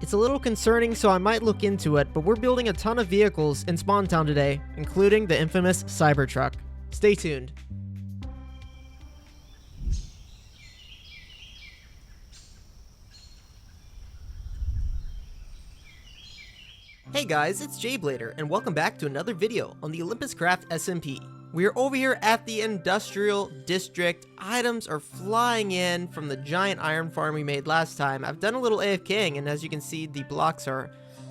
It's a little concerning, so I might look into it, but we're building a ton of vehicles in Spawn Town today, including the infamous Cybertruck. Stay tuned. Hey guys, it's jblader, and welcome back to another video on the Olympus Craft SMP. We're over here at the Industrial District. Items are flying in from the giant iron farm we made last time. I've done a little AFKing, and as you can see, the blocks are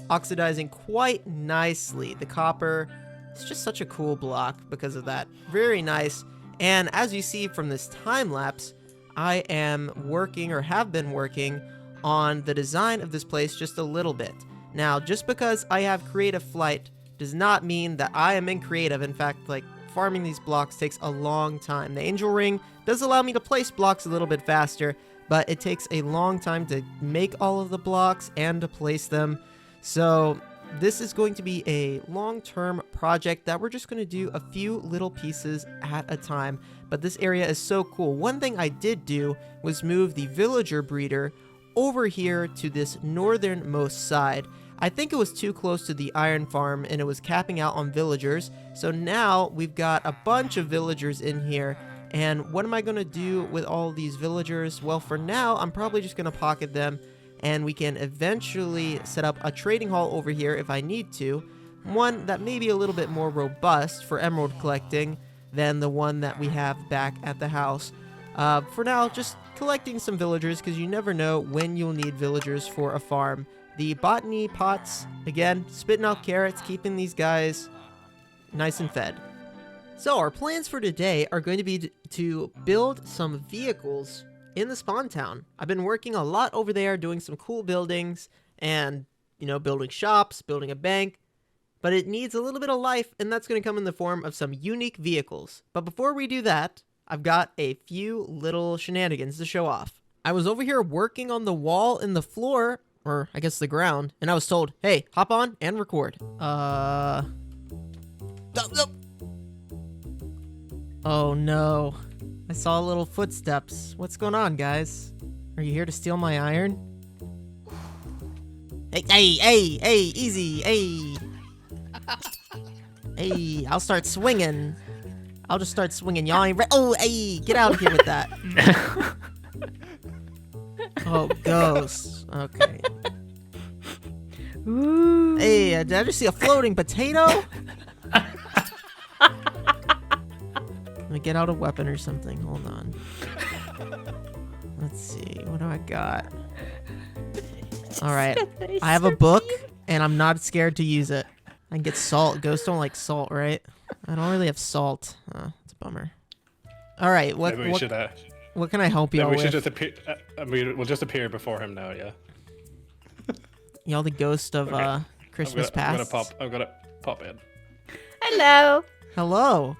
oxidizing quite nicely. The copper, it's just such a cool block because of that. Very nice. And as you see from this time lapse, I am working, or have been working, on the design of this place just a little bit. Now, just because I have creative flight does not mean that I am in creative. In fact, like, farming these blocks takes a long time. The angel ring does allow me to place blocks a little bit faster, but it takes a long time to make all of the blocks and to place them. So this is going to be a long-term project that we're just going to do a few little pieces at a time. But this area is so cool. One thing I did do was move the villager breeder over here to this northernmost side. I think it was too close to the iron farm and it was capping out on villagers. So now we've got a bunch of villagers in here. And what am I going to do with all these villagers? Well, for now, I'm probably just going to pocket them. And we can eventually set up a trading hall over here if I need to. One that may be a little bit more robust for emerald collecting than the one that we have back at the house. For now, just collecting some villagers because you never know when you'll need villagers for a farm. The botany pots, again, spitting out carrots, keeping these guys nice and fed. So our plans for today are going to be to build some vehicles in the spawn town. I've been working a lot over there, doing some cool buildings and, you know, building shops, building a bank. But it needs a little bit of life, and that's going to come in the form of some unique vehicles. But before we do that, I've got a few little shenanigans to show off. I was over here working on the wall and the floor, or I guess the ground, and I was told, hey, hop on and record. Oh no. I saw little footsteps. What's going on, guys? Are you here to steal my iron? Hey, easy, hey. Hey, I'll start swinging. I'll just start swinging. Y'all ain't oh, hey, get out of here with that. Oh, ghosts. Okay. Ooh. Hey, did I just see a floating potato? Let me get out a weapon or something. Hold on. Let's see. What do I got? Alright. I have a book, and I'm not scared to use it. I can get salt. Ghosts don't like salt, right? I don't really have salt. Oh, it's a bummer. Alright, what can I help you all we with? should just appear. We'll just appear before him now, yeah. Y'all the ghost of Okay. Christmas past? I'm gonna pop in. Hello. Hello.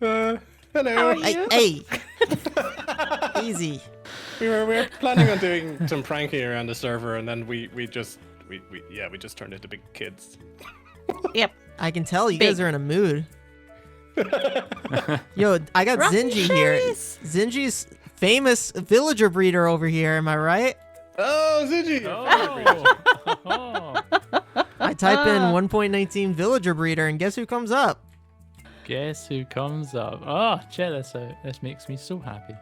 Hello. How are you? Hey. Easy. We were planning on doing some pranking around the server, and then we just turned into big kids. Yep. I can tell you Big. guys are in a mood. Yo, I got Rocky Zinjy here. cherries. Zinjy's famous villager breeder over here, am I right? Oh, Zinjy! Oh. I type in 1.19 villager breeder and guess who comes up? Guess who comes up? Oh, jealous. This makes me so happy.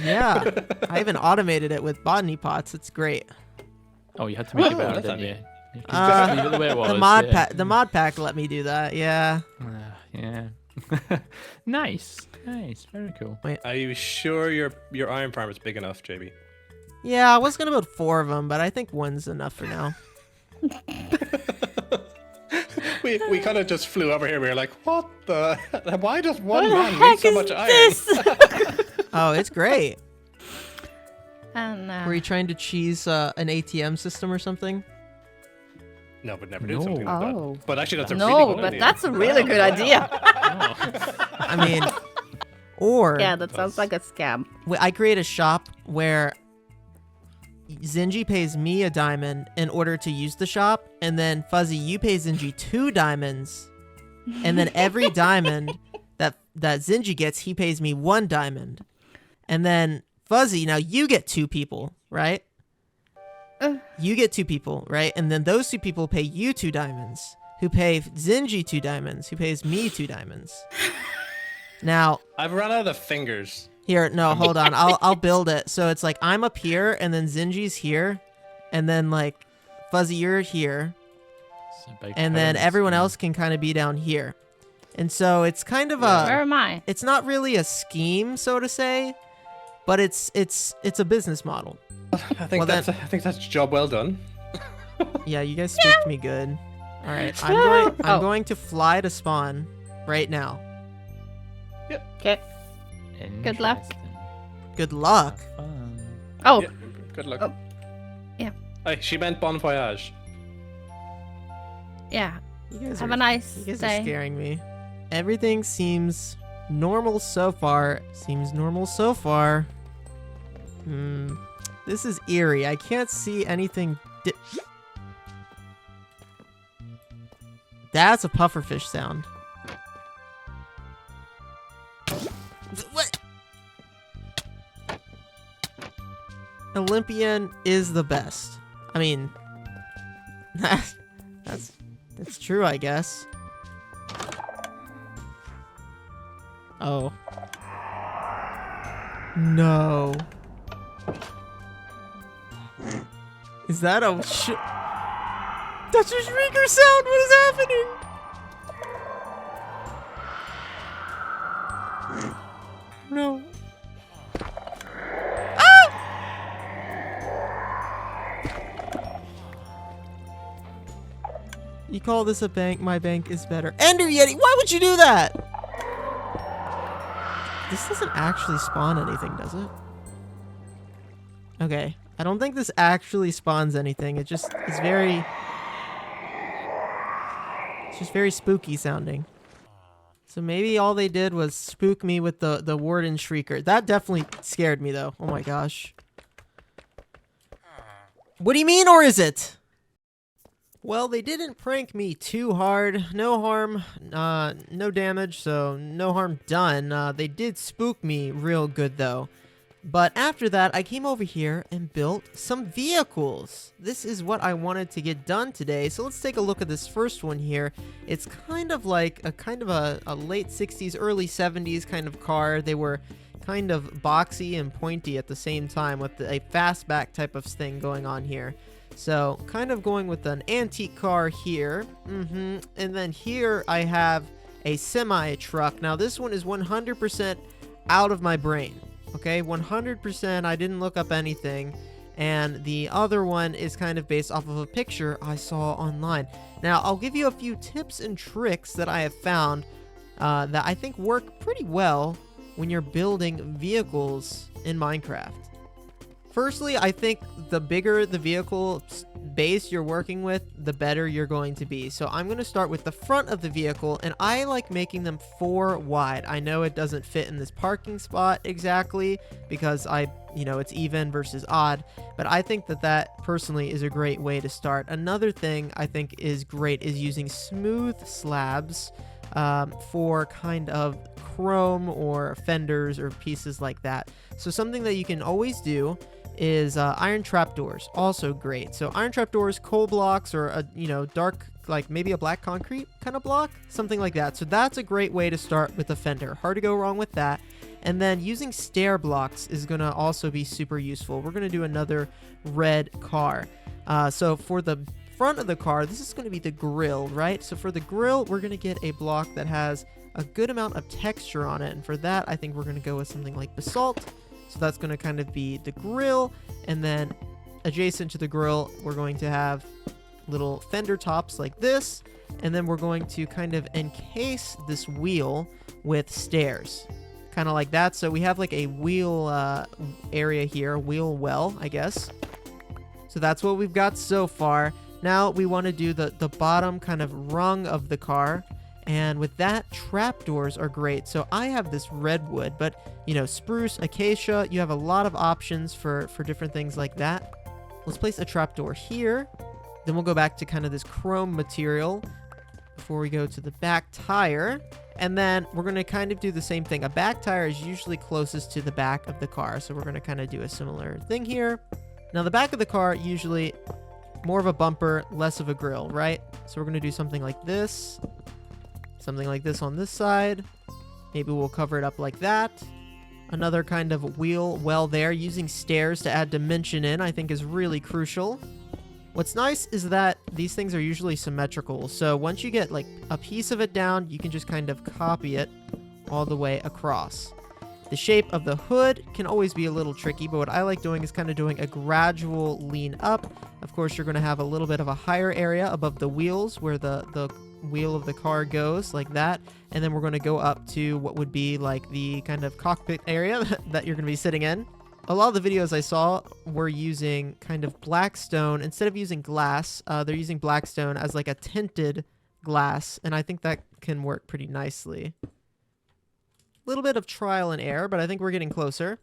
Yeah. I even automated it with botany pots. It's great. Oh, you had to make it better, that's didn't you? handy. You could just leave it the way it was. The mod pack let me do that. Yeah. Yeah. Nice. Very cool. Are you sure your iron farm is big enough, JB? Yeah, I was gonna build 4 of them, but I think one's enough for now. we kind of just flew over here. We were like, what the? Why does one What the man heck need so is much iron? this? Oh, it's great. And, Were you trying to cheese an ATM system or something? No, but never did No. something like Oh. that. But actually, that's a really no, good but idea. that's a really good idea. I mean, or Yeah, that sounds like a scam. I create a shop where Zinjy pays me a diamond in order to use the shop, and then Fuzzy, you pay Zinjy 2 diamonds, and then every diamond that Zinjy gets, he pays me 1 diamond, and then Fuzzy, now you get 2 people, right? You get 2 people, right? And then those 2 people pay you 2 diamonds, who pay Zinjy 2 diamonds, who pays me 2 diamonds. Now, I've run out of fingers. here, no, hold on. I'll build it. So it's like I'm up here, and then Zinjy's here, and then like Fuzzy, you're here, So big and then pyramid everyone scheme. else can kind of be down here. And so it's kind of Where a, am I? it's not really a scheme, so to say, but it's a business model. I think Well, that's a job well done. Yeah, you guys spooked me good. All right, I'm Oh. going to fly to spawn right now. Okay. Good luck. Interesting. Good luck. Have fun. Oh, Yeah, good luck. Oh. Yeah. Hey, she meant bon voyage. yeah. You guys Have are, a nice you guys day. are scaring me. Everything seems normal so far. This is eerie. I can't see anything. That's a pufferfish sound. What? Olympian is the best. I mean, that's true, I guess. Oh. No. Is that a that's a shrieker sound? What is happening? No. You call this a bank? My bank is better. Ender Yeti, why would you do that? This doesn't actually spawn anything, does it? Okay. I don't think this actually spawns anything. It just is very... It's just very spooky sounding. So maybe all they did was spook me with the warden shrieker. That definitely scared me, though. Oh my gosh. What do you mean, or is it? Well, they didn't prank me too hard. No harm, no damage, so no harm done. They did spook me real good, though. But after that, I came over here and built some vehicles. This is what I wanted to get done today, so let's take a look at this first one here. It's kind of like a late 60s, early 70s kind of car. They were kind of boxy and pointy at the same time with a fastback type of thing going on here. So, kind of going with an antique car here. And then here I have a semi-truck. Now, this one is 100% out of my brain. Okay, 100%. I didn't look up anything. And the other one is kind of based off of a picture I saw online. Now, I'll give you a few tips and tricks that I have found that I think work pretty well when you're building vehicles in Minecraft. Firstly, I think the bigger the vehicle base you're working with, the better you're going to be. So I'm going to start with the front of the vehicle, and I like making them 4 wide. I know it doesn't fit in this parking spot exactly because it's even versus odd, but I think that personally is a great way to start. Another thing I think is great is using smooth slabs for kind of chrome or fenders or pieces like that. So something that you can always do is iron trapdoors, also great. So iron trapdoors, coal blocks, or a dark, like maybe a black concrete kind of block, something like that. So that's a great way to start with a fender. Hard to go wrong with that. And then using stair blocks is going to also be super useful. We're going to do another red car. So for the front of the car, this is going to be the grill, right? So for the grill, we're going to get a block that has a good amount of texture on it. And for that, I think we're going to go with something like basalt. So that's going to kind of be the grill, and then adjacent to the grill, we're going to have little fender tops like this, and then we're going to kind of encase this wheel with stairs, kind of like that. So we have like a wheel area here, wheel well, I guess. So that's what we've got so far. Now we want to do the bottom kind of rung of the car. And with that, trapdoors are great. So I have this redwood, but spruce, acacia, you have a lot of options for different things like that. Let's place a trapdoor here. Then we'll go back to kind of this chrome material before we go to the back tire. And then we're going to kind of do the same thing. A back tire is usually closest to the back of the car. So we're going to kind of do a similar thing here. Now the back of the car, usually more of a bumper, less of a grille, right? So we're going to do something like this. Something like this on this side. Maybe we'll cover it up like that. Another kind of wheel well there. Using stairs to add dimension in, I think is really crucial. What's nice is that these things are usually symmetrical. So once you get like a piece of it down, you can just kind of copy it all the way across. The shape of the hood can always be a little tricky, but what I like doing is kind of doing a gradual lean up. Of course, you're going to have a little bit of a higher area above the wheels where the wheel of the car goes, like that. And then we're going to go up to what would be like the kind of cockpit area that you're going to be sitting in. A lot of the videos I saw were using kind of blackstone. Instead of using glass, they're using blackstone as like a tinted glass, and I think that can work pretty nicely. Little bit of trial and error, but I think we're getting closer.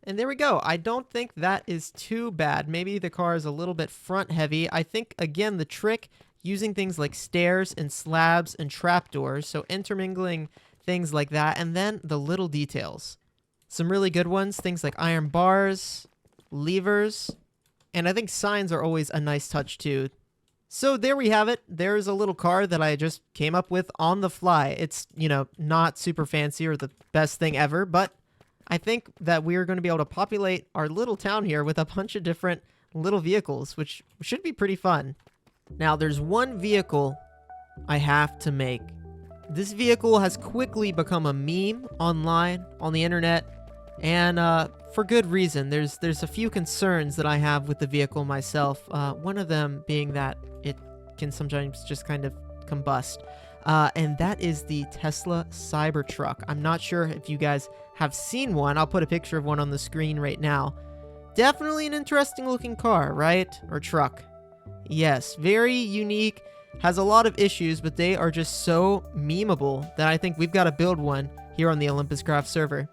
And there we go. I don't think that is too bad. Maybe the car is a little bit front heavy. I think, again, the trick, using things like stairs and slabs and trapdoors, so intermingling things like that, and then the little details. Some really good ones, things like iron bars, levers, and I think signs are always a nice touch too. So there we have it. There's a little car that I just came up with on the fly. It's, you know, not super fancy or the best thing ever, but I think that we're going to be able to populate our little town here with a bunch of different little vehicles, which should be pretty fun. Now, there's one vehicle I have to make. This vehicle has quickly become a meme online, on the internet, and for good reason. There's a few concerns that I have with the vehicle myself. One of them being that it can sometimes just kind of combust. And that is the Tesla Cybertruck. I'm not sure if you guys have seen one. I'll put a picture of one on the screen right now. Definitely an interesting looking car, right? Or truck. Yes, very unique. Has a lot of issues, but they are just so memeable that I think we've got to build one here on the OlympusCraft server.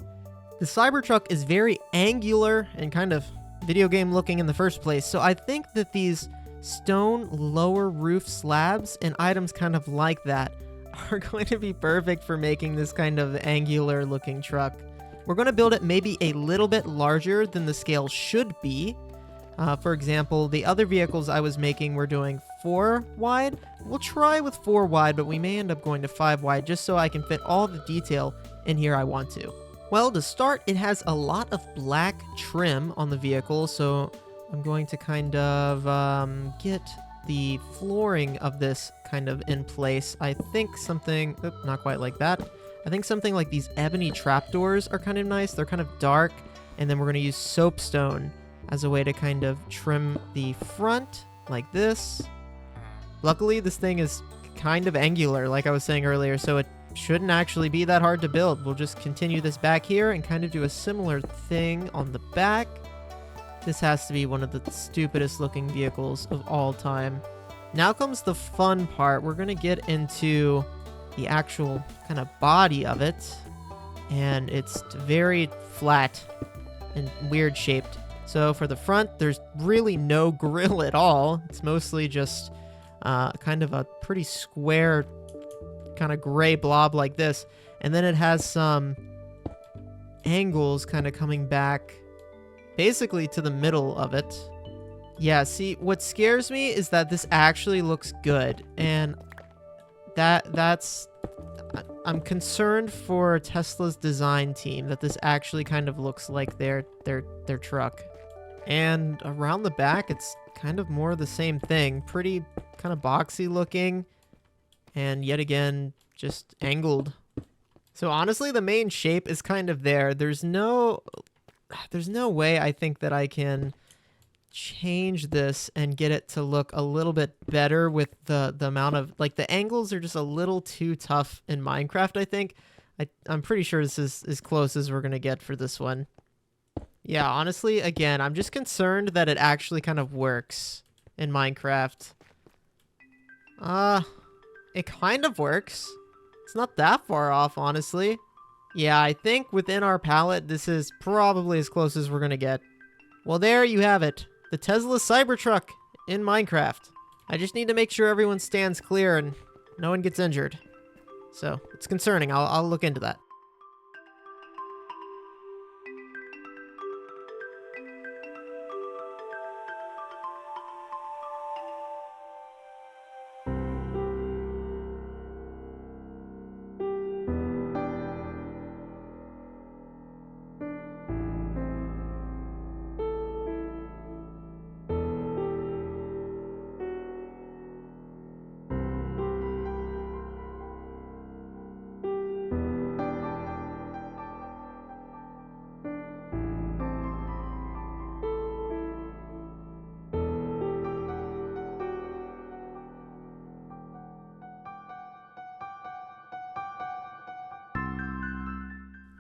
The Cybertruck is very angular and kind of video game looking in the first place, so I think that these stone lower roof slabs and items kind of like that are going to be perfect for making this kind of angular looking truck. We're going to build it maybe a little bit larger than the scale should be. For example, the other vehicles I was making were doing 4 wide. We'll try with 4 wide, but we may end up going to 5 wide just so I can fit all the detail in here I want to. Well, to start, it has a lot of black trim on the vehicle, so I'm going to kind of get the flooring of this kind of in place. I think something, not quite like that. I think something like these ebony trapdoors are kind of nice. They're kind of dark, and then we're going to use soapstone as a way to kind of trim the front like this. Luckily, this thing is kind of angular, like I was saying earlier, so it shouldn't actually be that hard to build. We'll just continue this back here and kind of do a similar thing on the back. This has to be one of the stupidest looking vehicles of all time. Now comes the fun part. We're going to get into the actual kind of body of it, and it's very flat and weird shaped. So for the front, there's really no grille at all. It's mostly just kind of a pretty square, kind of gray blob like this. And then it has some angles kind of coming back basically to the middle of it. Yeah, see, what scares me is that this actually looks good. And that's... I'm concerned for Tesla's design team that this actually kind of looks like their truck. And around the back, it's kind of more the same thing. Pretty kind of boxy looking. And yet again, just angled. So honestly, the main shape is kind of there. There's no way I think that I can change this and get it to look a little bit better with the amount of, like, the angles are just a little too tough in Minecraft, I think. I'm pretty sure this is as close as we're going to get for this one. Yeah, honestly, again, I'm just concerned that it actually kind of works in Minecraft. It kind of works. It's not that far off, honestly. Yeah, I think within our palette, this is probably as close as we're going to get. Well, there you have it. The Tesla Cybertruck in Minecraft. I just need to make sure everyone stands clear and no one gets injured. So, it's concerning. I'll look into that.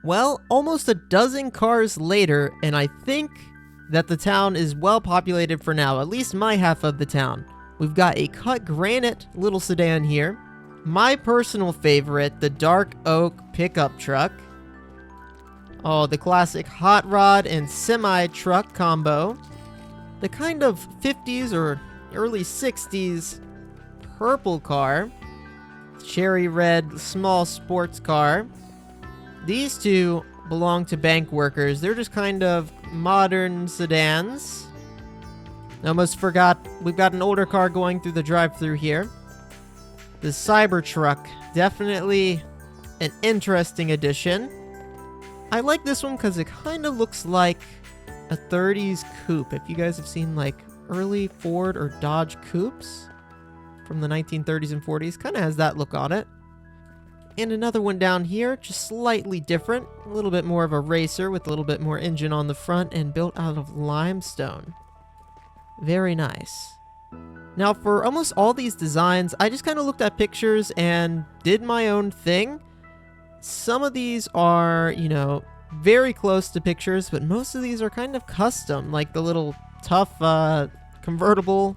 Well, almost a dozen cars later, and I think that the town is well populated for now, at least my half of the town. We've got a cut granite little sedan here. My personal favorite, the dark oak pickup truck. Oh, the classic hot rod and semi-truck combo. The kind of 50s or early 60s purple car. Cherry red small sports car. These two belong to bank workers. They're just kind of modern sedans. I almost forgot, we've got an older car going through the drive-thru here. The Cybertruck, definitely an interesting addition. I like this one because it kind of looks like a 30s coupe. If you guys have seen like early Ford or Dodge coupes from the 1930s and 40s, kind of has that look on it. And another one down here, just slightly different. A little bit more of a racer with a little bit more engine on the front and built out of limestone. Very nice. Now for almost all these designs, I just kind of looked at pictures and did my own thing. Some of these are, you know, very close to pictures, but most of these are kind of custom, like the little tough convertible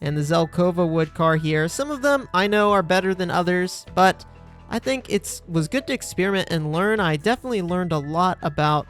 and the Zelkova wood car here. Some of them I know are better than others, but I think it was good to experiment and learn. I definitely learned a lot about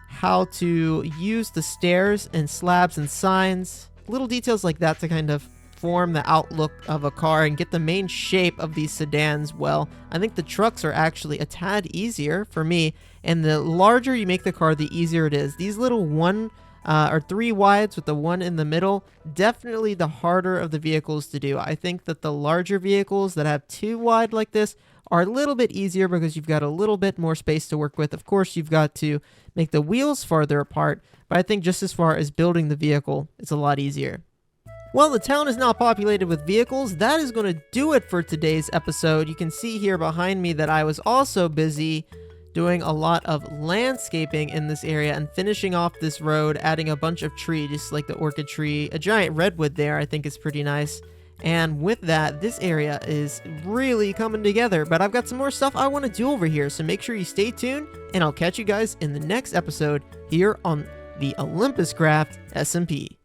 how to use the stairs and slabs and signs, little details like that to kind of form the outlook of a car and get the main shape of these sedans well. I think the trucks are actually a tad easier for me, and the larger you make the car, the easier it is. These little 1 or 3 wides with the 1 in the middle, definitely the harder of the vehicles to do. I think that the larger vehicles that have 2 wide like this are a little bit easier because you've got a little bit more space to work with. Of course, you've got to make the wheels farther apart, but I think just as far as building the vehicle, it's a lot easier. Well, the town is now populated with vehicles. That is going to do it for today's episode. You can see here behind me that I was also busy doing a lot of landscaping in this area and finishing off this road, adding a bunch of trees, just like the orchid tree. A giant redwood there I think is pretty nice. And with that, this area is really coming together. But I've got some more stuff I want to do over here, so make sure you stay tuned, and I'll catch you guys in the next episode here on the OlympusCraft SMP.